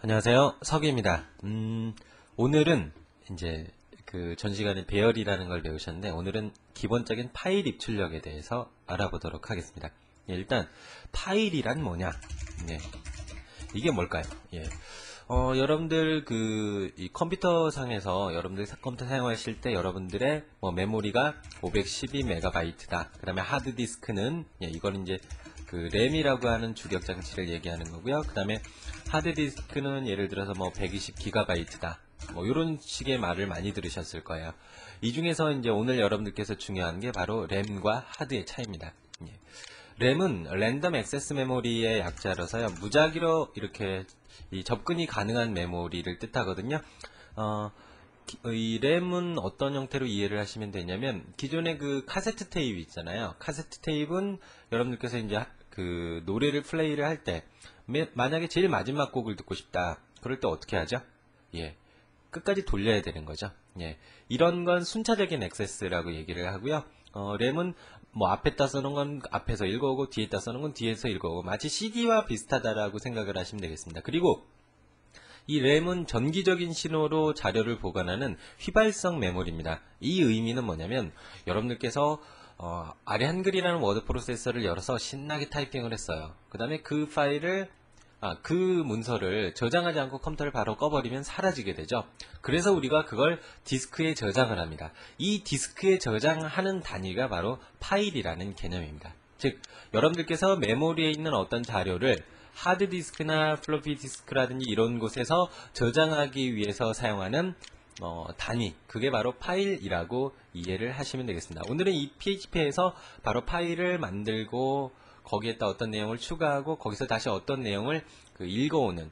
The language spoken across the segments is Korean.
안녕하세요. 석유입니다. 오늘은 이제 그 전 시간에 배열이라는 걸 배우셨는데 오늘은 기본적인 파일 입출력에 대해서 알아보도록 하겠습니다. 예, 일단 파일이란 뭐냐? 예, 이게 뭘까요? 예. 여러분들 이 컴퓨터 상에서 여러분들 컴퓨터 사용하실 때 여러분들의 메모리가 512MB다. 그 다음에 하드디스크는 이거는 이제 그 램이라고 하는 주력 장치를 얘기하는 거고요. 그 다음에 하드디스크는 예를 들어서 120GB다. 이런 식의 말을 많이 들으셨을 거예요. 이 중에서 이제 오늘 여러분들께서 중요한 게 바로 램과 하드의 차이입니다. 예. 램은 랜덤 액세스 메모리의 약자라서요. 무작위로 이렇게 접근이 가능한 메모리를 뜻하거든요. 이 램은 어떤 형태로 이해를 하시면 되냐면 기존의 그 카세트 테이프 있잖아요. 카세트 테이프는 여러분들께서 이제 그 노래를 플레이를 할 때 만약에 제일 마지막 곡을 듣고 싶다. 그럴 때 어떻게 하죠? 예. 끝까지 돌려야 되는 거죠. 예. 이런 건 순차적인 액세스라고 얘기를 하고요. 램은 앞에다 써놓은 건 앞에서 읽어오고 뒤에다 써놓은 건 뒤에서 읽어오고 마치 CD와 비슷하다라고 생각을 하시면 되겠습니다. 그리고 이 램은 전기적인 신호로 자료를 보관하는 휘발성 메모리입니다. 이 의미는 뭐냐면 여러분들께서 아래 한글이라는 워드 프로세서를 열어서 신나게 타이핑을 했어요. 그 다음에 그 파일을 그 문서를 저장하지 않고 컴퓨터를 바로 꺼버리면 사라지게 되죠. 그래서 우리가 그걸 디스크에 저장을 합니다. 이 디스크에 저장하는 단위가 바로 파일이라는 개념입니다. 즉 여러분들께서 메모리에 있는 어떤 자료를 하드디스크나 플로피 디스크라든지 이런 곳에서 저장하기 위해서 사용하는 단위, 그게 바로 파일이라고 이해를 하시면 되겠습니다. 오늘은 이 PHP에서 바로 파일을 만들고 거기에다 어떤 내용을 추가하고 거기서 다시 어떤 내용을 읽어오는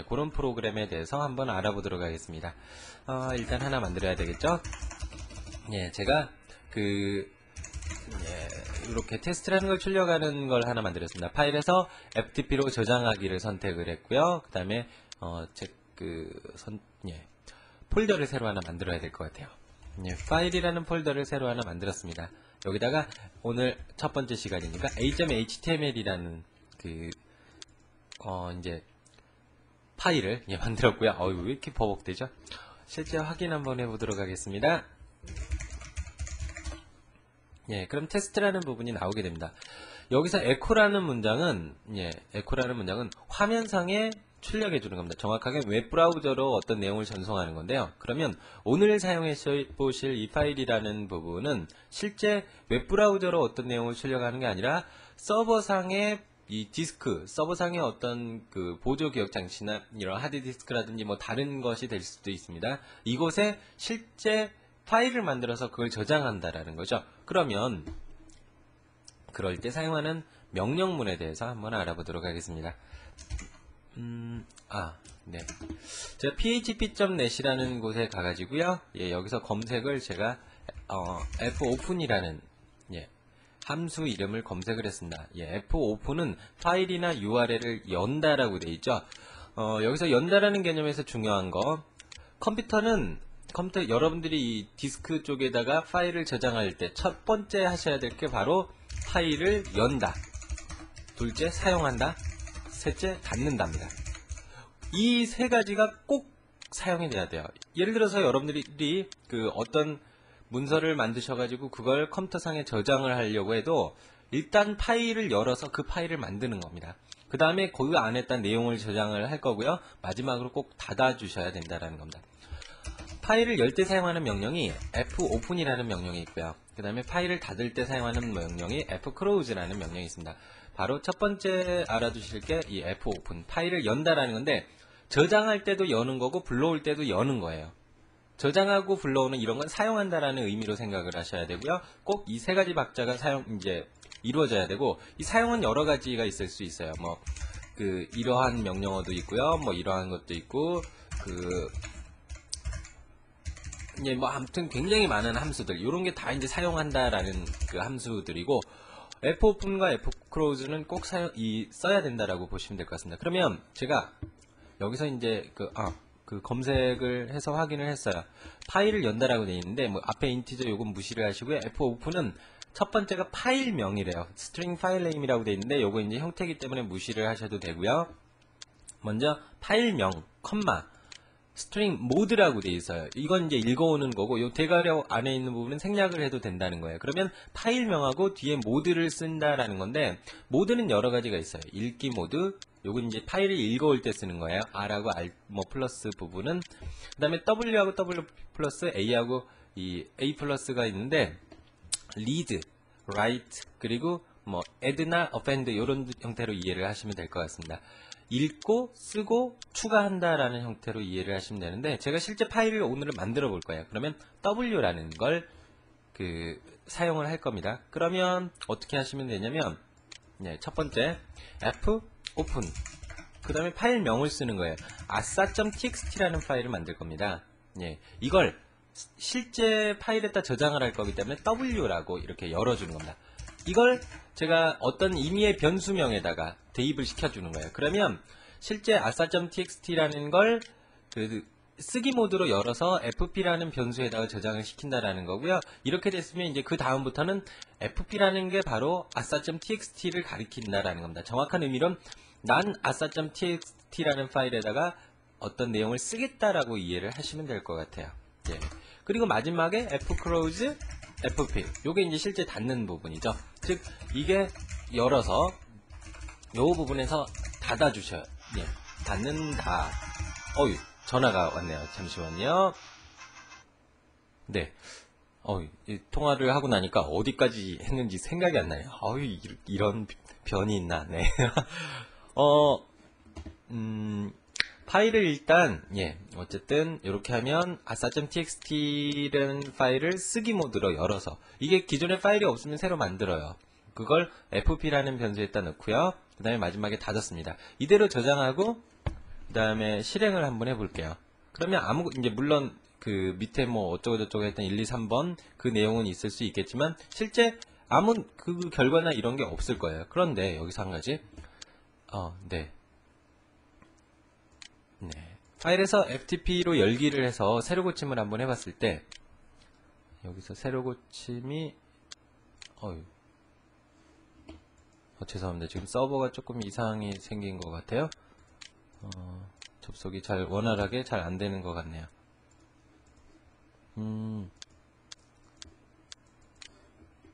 그런 프로그램에 대해서 한번 알아보도록 하겠습니다. 일단 하나 만들어야 되겠죠? 제가 이렇게 테스트라는 걸 출력하는 걸 하나 만들었습니다. 파일에서 FTP로 저장하기를 선택을 했고요. 그 다음에 폴더를 새로 하나 만들어야 될 것 같아요. 파일이라는 폴더를 새로 하나 만들었습니다. 여기다가 오늘 첫 번째 시간이니까 a.html이라는 이제 파일을 만들었고요. 왜 이렇게 버벅대죠? 실제 확인 한번 해보도록 하겠습니다. 그럼 테스트라는 부분이 나오게 됩니다. 여기서 에코라는 문장은 화면상에 출력해 주는 겁니다. 정확하게 웹브라우저로 어떤 내용을 전송하는 건데요. 그러면 오늘 사용해 보실 이 파일이라는 부분은 실제 웹브라우저로 어떤 내용을 출력하는 게 아니라 서버상의 이 디스크, 서버상의 어떤 그 보조 기억 장치나 이런 하드디스크라든지 다른 것이 될 수도 있습니다. 이곳에 실제 파일을 만들어서 그걸 저장한다라는 거죠. 그러면 그럴 때 사용하는 명령문에 대해서 한번 알아보도록 하겠습니다. 제가 php.net이라는 곳에 가가지고요. 여기서 검색을 제가 fopen이라는 함수 이름을 검색을 했습니다. fopen은 파일이나 URL을 연다라고 되어 있죠. 여기서 연다라는 개념에서 중요한 거, 컴퓨터 여러분들이 이 디스크 쪽에다가 파일을 저장할 때 첫 번째 하셔야 될 게 바로 파일을 연다, 둘째 사용한다, 셋째 닫는답니다. 이 세 가지가 꼭 사용해야 돼요. 예를 들어서 여러분들이 어떤 문서를 만드셔가지고 그걸 컴퓨터상에 저장을 하려고 해도 일단 파일을 열어서 그 파일을 만드는 겁니다. 그 다음에 그 안에다 내용을 저장을 할 거고요. 마지막으로 꼭 닫아 주셔야 된다는 겁니다. 파일을 열 때 사용하는 명령이 fopen이라는 명령이 있고요. 그 다음에 파일을 닫을 때 사용하는 명령이 fclose라는 명령이 있습니다. 바로 첫 번째 알아두실 게 이 fopen, 파일을 연다라는 건데 저장할 때도 여는 거고 불러올 때도 여는 거예요. 저장하고 불러오는 이런 건 사용한다라는 의미로 생각을 하셔야 되고요. 꼭 이 세 가지 박자가 이루어져야 되고, 이 사용은 여러 가지가 있을 수 있어요. 이러한 명령어도 있고요. 이러한 것도 있고, 아무튼 굉장히 많은 함수들, 이런 게 다 이제 사용한다라는 그 함수들이고, fopen과 fclose는 꼭 써야 된다라고 보시면 될 것 같습니다. 그러면 제가 여기서 이제 검색을 해서 확인을 했어요. 파일을 연다라고 되어 있는데 앞에 인티저 요건 무시를 하시고요. fopen은 첫 번째가 파일명이래요. string file name이라고 되어 있는데 요거 이제 형태이기 때문에 무시를 하셔도 되고요. 먼저 파일명, 컴마, 스트링 모드라고 되어 있어요. 이건 이제 읽어오는 거고, 요 대괄호 안에 있는 부분은 생략을 해도 된다는 거예요. 그러면 파일명하고 뒤에 모드를 쓴다라는 건데, 모드는 여러 가지가 있어요. 읽기 모드, 요건 이제 파일을 읽어올 때 쓰는 거예요. R하고 R 뭐 플러스 부분은, 그 다음에 W하고 W 플러스 A하고 이 A 플러스가 있는데, read, write, 그리고 뭐 add나 append 이런 형태로 이해를 하시면 될 것 같습니다. 읽고 쓰고 추가한다라는 형태로 이해를 하시면 되는데, 제가 실제 파일을 오늘은 만들어 볼 거예요. 그러면 W라는 걸 사용을 할 겁니다. 그러면 어떻게 하시면 되냐면, 첫 번째 F 오픈, 그 다음에 파일명을 쓰는 거예요. asa.txt라는 파일을 만들 겁니다. 이걸 실제 파일에다 저장을 할 거기 때문에 W라고 이렇게 열어주는 겁니다. 이걸 제가 어떤 임의의 변수명에다가 대입을 시켜주는 거예요. 그러면 실제 asa.txt라는 걸 쓰기 모드로 열어서 fp라는 변수에다가 저장을 시킨다라는 거고요. 이렇게 됐으면 이제 그 다음부터는 fp라는 게 바로 asa.txt를 가리킨다라는 겁니다. 정확한 의미로는 난 asa.txt라는 파일에다가 어떤 내용을 쓰겠다라고 이해를 하시면 될 것 같아요. 그리고 마지막에 fclose fp, 요게 이제 실제 닫는 부분이죠. 즉 이게 열어서 요 부분에서 닫아주셔요. 닫는다. 전화가 왔네요. 잠시만요. 네. 이 통화를 하고 나니까 어디까지 했는지 생각이 안 나요. 이런 변이 있나. 네. 파일을 일단 어쨌든 이렇게 하면 asa.txt라는 파일을 쓰기 모드로 열어서, 이게 기존에 파일이 없으면 새로 만들어요. 그걸 fp라는 변수에다 넣고요. 그 다음에 마지막에 닫았습니다. 이대로 저장하고 그 다음에 실행을 한번 해볼게요. 그러면 이제 물론 그 밑에 뭐 어쩌고저쩌고 했던 1, 2, 3번 그 내용은 있을 수 있겠지만 실제 아무 그 결과나 이런 게 없을 거예요. 그런데 여기서 한 가지 파일에서 ftp로 열기를 해서 새로 고침을 한번 해봤을 때, 여기서 새로 고침이 죄송합니다. 지금 서버가 조금 이상이 생긴 것 같아요. 접속이 원활하게 잘 안 되는 것 같네요.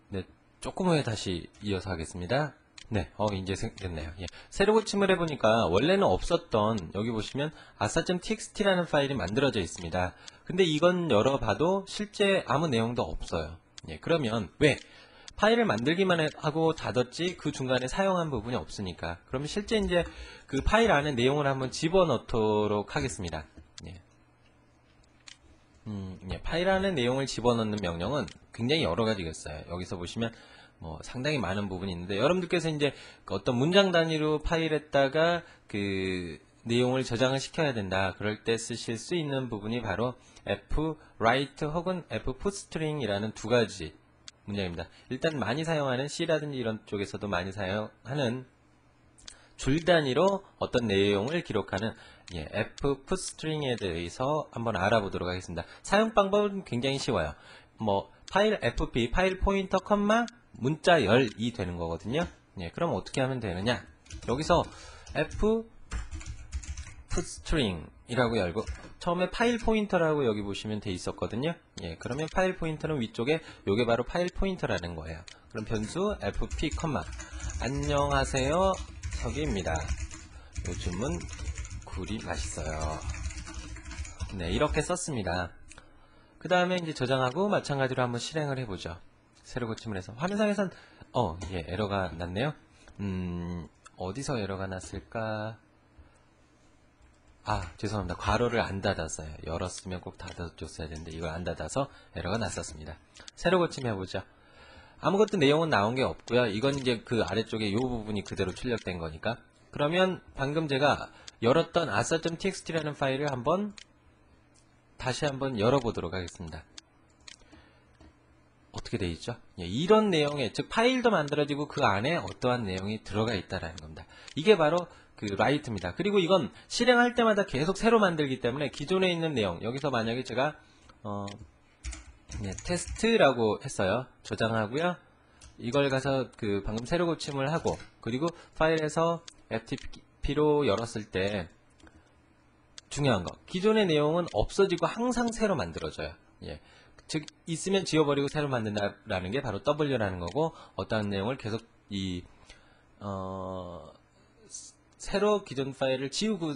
네, 조금 후에 다시 이어서 하겠습니다. 네, 이제 됐네요. 새로 고침을 해보니까 원래는 없었던, 여기 보시면 asa.txt라는 파일이 만들어져 있습니다. 근데 이건 열어봐도 실제 아무 내용도 없어요. 그러면 왜? 파일을 만들기만 하고 닫았지 그 중간에 사용한 부분이 없으니까. 그러면 실제 이제 그 파일 안에 내용을 한번 집어넣도록 하겠습니다. 파일 안에 내용을 집어넣는 명령은 굉장히 여러 가지가 있어요. 여기서 보시면 상당히 많은 부분이 있는데, 여러분들께서 이제 어떤 문장 단위로 파일에다가 그 내용을 저장을 시켜야 된다. 그럴 때 쓰실 수 있는 부분이 바로 fwrite 혹은 fputString이라는 두 가지 문장입니다. 일단 많이 사용하는 C라든지 이런 쪽에서도 많이 사용하는 줄 단위로 어떤 내용을 기록하는 fputString에 대해서 한번 알아보도록 하겠습니다. 사용 방법은 굉장히 쉬워요. 파일 fp, 파일 포인터, 컴마, 문자 열이 되는 거거든요. 그럼 어떻게 하면 되느냐? 여기서 fputString이라고 열고, 처음에 파일 포인터라고 여기 보시면 돼 있었거든요. 그러면 파일 포인터는 위쪽에, 요게 바로 파일 포인터라는 거예요. 그럼 변수 fp, 안녕하세요, 석이입니다. 요즘은 굴이 맛있어요. 이렇게 썼습니다. 그 다음에 이제 저장하고 마찬가지로 한번 실행을 해보죠. 새로 고침을 해서 화면상에선 에러가 났네요. 어디서 에러가 났을까? 죄송합니다. 괄호를 안 닫았어요. 열었으면 꼭 닫아줬어야 되는데 이걸 안 닫아서 에러가 났었습니다. 새로 고침 해보죠. 아무것도 내용은 나온 게 없고요. 이건 이제 그 아래쪽에 이 부분이 그대로 출력된 거니까. 그러면 방금 제가 열었던 asa.txt라는 파일을 다시 한번 열어보도록 하겠습니다. 어떻게 되어 있죠? 이런 내용에, 즉 파일도 만들어지고 그 안에 어떠한 내용이 들어가 있다라는 겁니다. 이게 바로 그 write입니다. 그리고 이건 실행할 때마다 계속 새로 만들기 때문에 기존에 있는 내용, 여기서 만약에 제가 테스트라고 했어요. 저장하고요. 이걸 가서 방금 새로 고침을 하고, 그리고 파일에서 FP로 열었을 때 중요한 거, 기존의 내용은 없어지고 항상 새로 만들어져요. 예. 즉 있으면 지워버리고 새로 만든다라는 게 바로 W라는 거고, 어떠한 내용을 계속 새로 기존 파일을 지우고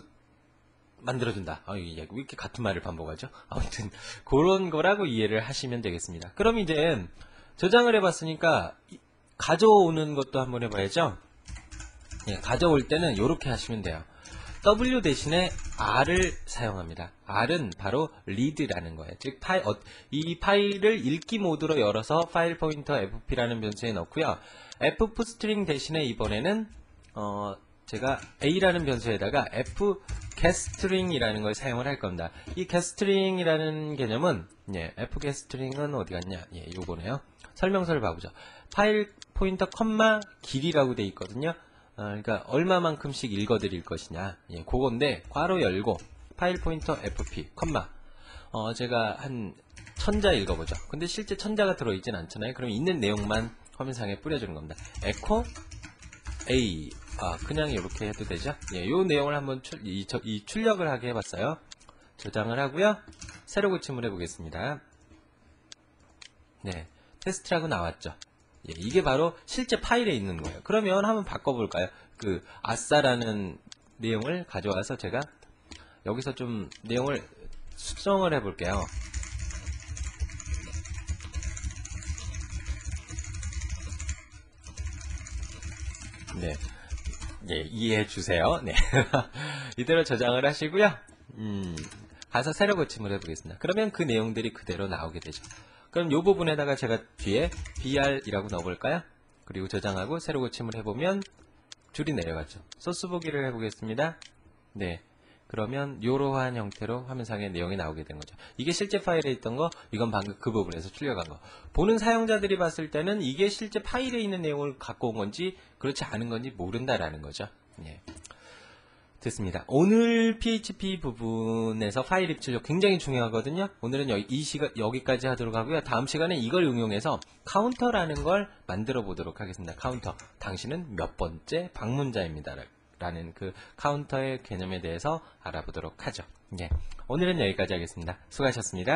만들어준다. 왜 이렇게 같은 말을 반복하죠? 아무튼 그런 거라고 이해를 하시면 되겠습니다. 그럼 이제 저장을 해봤으니까 가져오는 것도 한번 해봐야죠. 예, 가져올 때는 이렇게 하시면 돼요. W 대신에 R을 사용합니다. R은 바로 read라는 거예요. 즉 이 파일을 읽기 모드로 열어서 파일 포인터 fp라는 변수에 넣고요. fstring 대신에 이번에는 제가 a라는 변수에다가 fgetString이라는 걸 사용을 할 겁니다. 이 getString이라는 개념은 fgetString은 어디 갔냐? 요거네요. 설명서를 봐보죠. 파일 포인터 컴마 길이라고 돼 있거든요. 그러니까 얼마만큼씩 읽어드릴 것이냐, 그건데 괄호 열고 파일 포인터 fp 컴마 제가 한 1000자 읽어보죠. 근데 실제 1000자가 들어있진 않잖아요. 그럼 있는 내용만 화면상에 뿌려주는 겁니다. echo a 그냥 이렇게 해도 되죠. 요 내용을 한번 이 출력을 하게 해봤어요. 저장을 하고요. 새로 고침을 해보겠습니다. 네, 테스트라고 나왔죠. 이게 바로 실제 파일에 있는 거예요. 그러면 한번 바꿔볼까요? 그 아싸라는 내용을 가져와서 제가 여기서 좀 내용을 수정을 해볼게요. 네, 이해해 주세요. 네, 이대로 저장을 하시고요. 가서 새로 고침을 해보겠습니다. 그러면 그 내용들이 그대로 나오게 되죠. 그럼 이 부분에다가 제가 뒤에 br이라고 넣어볼까요? 그리고 저장하고 새로 고침을 해보면 줄이 내려갔죠. 소스 보기를 해보겠습니다. 네, 그러면 이러한 형태로 화면상에 내용이 나오게 된 거죠. 이게 실제 파일에 있던 거, 이건 방금 그 부분에서 출력한 거. 보는 사용자들이 봤을 때는 이게 실제 파일에 있는 내용을 갖고 온 건지 그렇지 않은 건지 모른다라는 거죠. 됐습니다. 오늘 PHP 부분에서 파일 입출력 굉장히 중요하거든요. 오늘은 여기까지 하도록 하고요. 다음 시간에 이걸 응용해서 카운터라는 걸 만들어 보도록 하겠습니다. 카운터. 당신은 몇 번째 방문자입니다. 라는 그 카운터의 개념에 대해서 알아보도록 하죠. 오늘은 여기까지 하겠습니다. 수고하셨습니다.